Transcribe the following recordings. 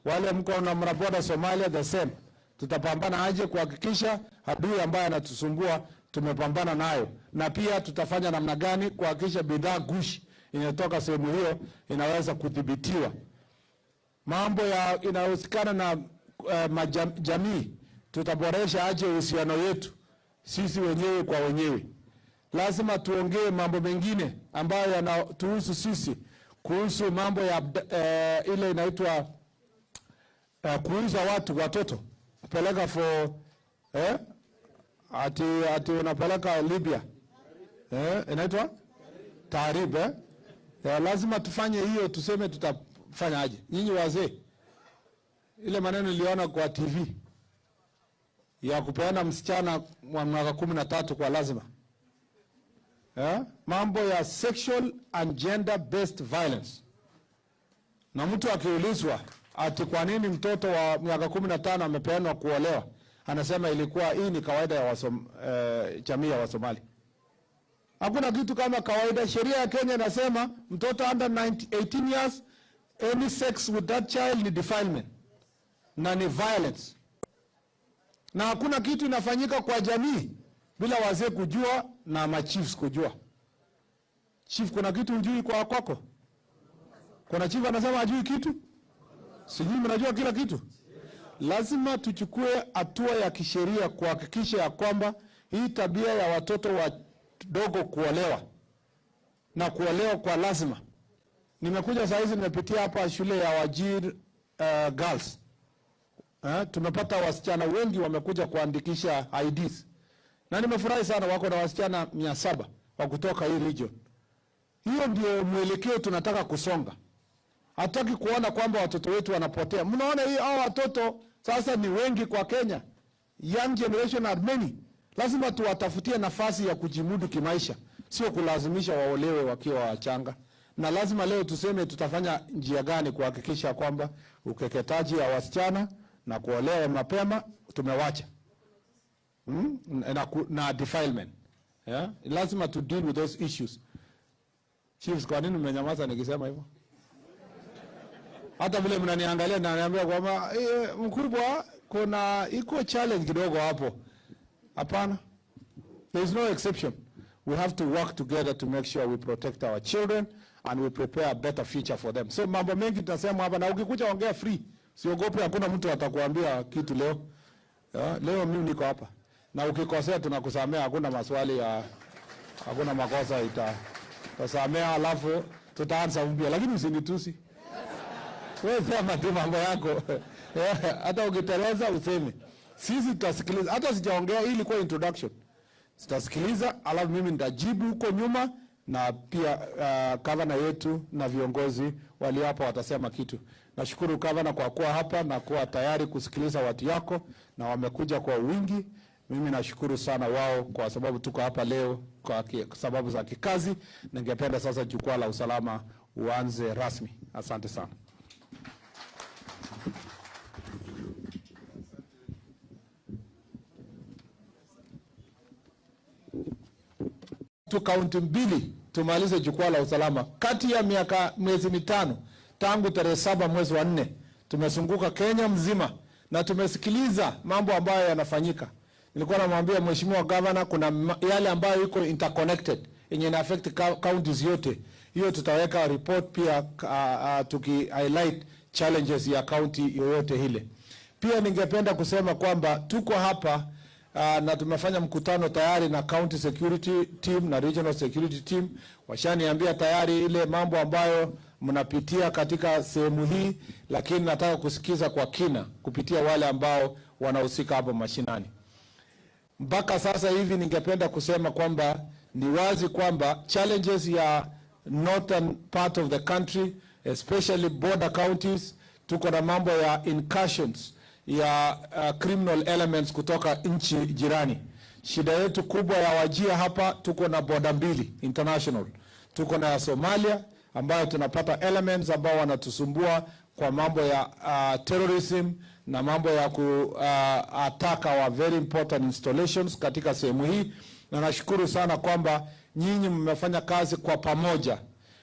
Wale mko na mraboda Somalia the same. Tutapambana aje kuhakikisha adui ambaye anatusumbua tumepambana nayo. Na pia tutafanya namna gani kuhakikisha bidhaa gushi inatoka sehemu hiyo inaweza kudhibitiwa. Mambo ya inahusikana na jamii, tutaboresha aje uhusiano yetu sisi wenyewe kwa wenyewe. Lazima tuongee mambo mengine ambayo yanatuhusu sisi, kuhusu mambo ya ile inaitwa kuuza watoto kupeleka for ati unapeleka Libya, inaitwa taarib. Lazima tufanye hiyo, tuseme tutafanya aje. Nyinyi wazee, ile maneno niliona kwa TV ya kupeana msichana wa miaka 13 kwa lazima, mambo ya sexual and gender based violence, na mtu akiulizwa ati kwa nini mtoto wa miaka 15 amepeanwa kuolewa, anasema ilikuwa hii ni kawaida ya jamii ya Wasomali. Hakuna kitu kama kawaida. Sheria ya Kenya inasema mtoto under 18 years, any sex with that child ni defilement na ni violence. Na hakuna kitu inafanyika kwa jamii bila wazee kujua na machiefs kujua. Chief, kuna kitu hujui kwa kwako? Kuna chief anasema hajui kitu? Sijui mnajua kila kitu? Lazima tuchukue hatua ya kisheria kuhakikisha ya kwamba hii tabia ya watoto wadogo kuolewa na kuolewa kwa lazima. Nimekuja saa hizi nimepitia hapa shule ya Wajir girls. Tumepata wasichana wengi wamekuja kuandikisha IDs. Na nimefurahi sana, wako na wasichana 700 wa kutoka hii region. Hiyo ndio mwelekeo tunataka kusonga. Hataki kuona kwamba watoto wetu wanapotea. Mnaona hii hao watoto sasa ni wengi kwa Kenya. Young generation are many. Lazima tuwatafutie nafasi ya kujimudu kimaisha, sio kulazimisha waolewe wakiwa wachanga. Na lazima leo tuseme tutafanya njia gani kuhakikisha kwamba ukeketaji ya wasichana na kuolewa mapema tumewacha. Na defilement. Lazima to deal with those issues. Chiefs, kwa nini mmenyamaza nikisema hivyo? Hata vile mnaniangalia na ananiambia kwamba mkubwa kuna iko challenge kidogo hapo. Hapana. There is no exception. We have to work together to make sure we protect our children and we prepare a better future for them. So mambo mengi tutasema hapa, na ukikuja ongea free. Siogope, hakuna mtu atakuambia kitu leo. Leo mimi niko hapa. Na ukikosea tunakusamea, hakuna maswali ya hakuna makosa tutasamea, alafu tutaanza mpya, lakini usinitusi. Wewe sema tu mambo yako. Hata ukiteleza useme. Sisi tutasikiliza. Hata sijaongea, hii ilikuwa introduction. Tutasikiliza, alafu mimi nitajibu huko nyuma, na pia governor yetu na viongozi wali hapa watasema kitu. Nashukuru governor kwa kuwa hapa na kuwa tayari kusikiliza watu yako, na wamekuja kwa wingi. Mimi nashukuru sana wao kwa sababu tuko hapa leo kwa sababu za kikazi. Ningependa sasa jukwaa la usalama uanze rasmi. Asante sana. Kaunti mbili tumalize jukwaa la usalama. Kati ya miezi 5 tangu tarehe 7 mwezi wa 4 tumezunguka Kenya mzima na tumesikiliza mambo ambayo yanafanyika. Nilikuwa namwambia Mheshimiwa Governor kuna yale ambayo iko interconnected yenye ina affect counties yote. Hiyo tutaweka report pia tuki highlight challenges ya county yoyote ile. Pia ningependa kusema kwamba tuko hapa na tumefanya mkutano tayari na county security team na regional security team. Washaniambia tayari ile mambo ambayo mnapitia katika sehemu hii, lakini nataka kusikiza kwa kina kupitia wale ambao wanahusika hapo mashinani. Mpaka sasa hivi ningependa kusema kwamba ni wazi kwamba challenges ya northern part of the country, especially border counties, tuko na mambo ya incursions ya criminal elements kutoka nchi jirani. Shida yetu kubwa ya Wajia hapa, tuko na border mbili international. Tuko na Somalia ambayo tunapata elements ambao wanatusumbua kwa mambo ya terrorism na mambo ya attack our very important installations katika sehemu hii. Na nashukuru sana kwamba nyinyi mmefanya kazi kwa pamoja.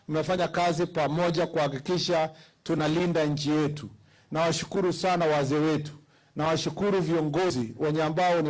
Mmefanya kazi pamoja kuhakikisha tunalinda nchi yetu. Nawashukuru sana wazee wetu, nawashukuru viongozi wenye ambao ni